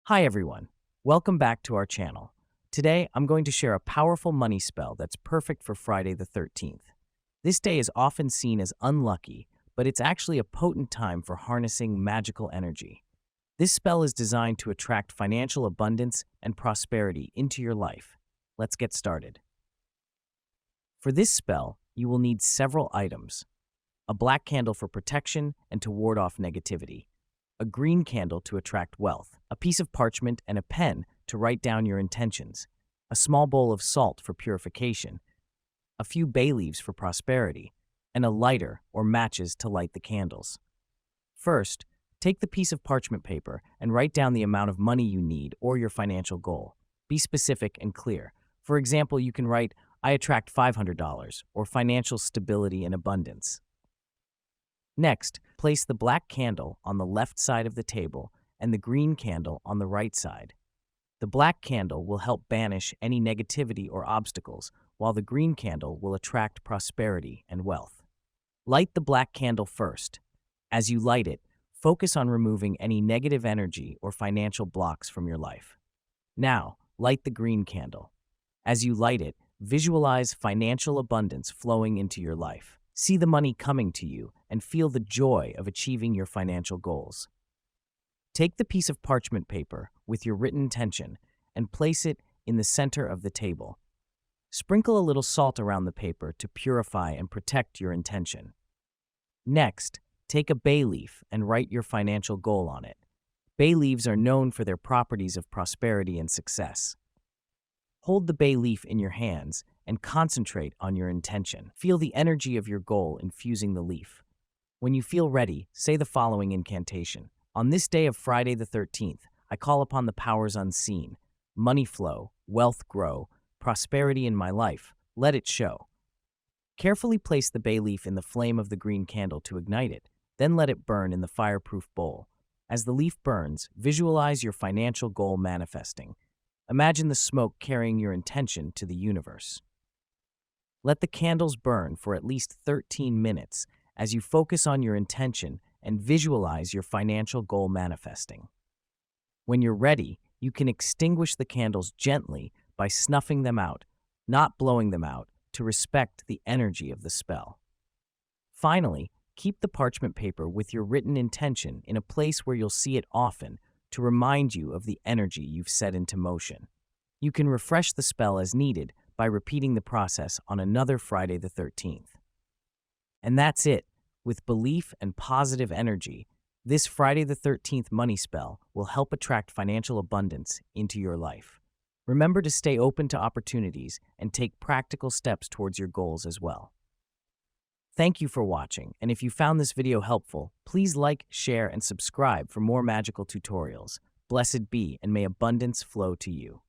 Hi everyone, welcome back to our channel. Today I'm going to share a powerful money spell that's perfect for Friday the 13th. This day is often seen as unlucky, but it's actually a potent time for harnessing magical energy. This spell is designed to attract financial abundance and prosperity into your life. Let's get started. For this spell, you will need several items: a black candle for protection and to ward off negativity, a green candle to attract wealth, a piece of parchment and a pen to write down your intentions, a small bowl of salt for purification, a few bay leaves for prosperity, and a lighter or matches to light the candles. First, take the piece of parchment paper and write down the amount of money you need or your financial goal. Be specific and clear. For example, you can write, "I attract $500," or "financial stability and abundance." Next, place the black candle on the left side of the table and the green candle on the right side. The black candle will help banish any negativity or obstacles, while the green candle will attract prosperity and wealth. Light the black candle first. As you light it, focus on removing any negative energy or financial blocks from your life. Now, light the green candle. As you light it, visualize financial abundance flowing into your life. See the money coming to you and feel the joy of achieving your financial goals. Take the piece of parchment paper with your written intention and place it in the center of the table. Sprinkle a little salt around the paper to purify and protect your intention. Next, take a bay leaf and write your financial goal on it. Bay leaves are known for their properties of prosperity and success. Hold the bay leaf in your hands and concentrate on your intention. Feel the energy of your goal infusing the leaf. When you feel ready, say the following incantation. On this day of Friday the 13th, I call upon the powers unseen. Money flow, wealth grow, prosperity in my life, let it show. Carefully place the bay leaf in the flame of the green candle to ignite it, then let it burn in the fireproof bowl. As the leaf burns, visualize your financial goal manifesting. Imagine the smoke carrying your intention to the universe. Let the candles burn for at least 13 minutes as you focus on your intention and visualize your financial goal manifesting. When you're ready, you can extinguish the candles gently by snuffing them out, not blowing them out, to respect the energy of the spell. Finally, keep the parchment paper with your written intention in a place where you'll see it often to remind you of the energy you've set into motion. You can refresh the spell as needed by repeating the process on another Friday the 13th. And that's it. With belief and positive energy, this Friday the 13th money spell will help attract financial abundance into your life. Remember to stay open to opportunities and take practical steps towards your goals as well. Thank you for watching, and if you found this video helpful, please like, share, and subscribe for more magical tutorials. Blessed be, and may abundance flow to you.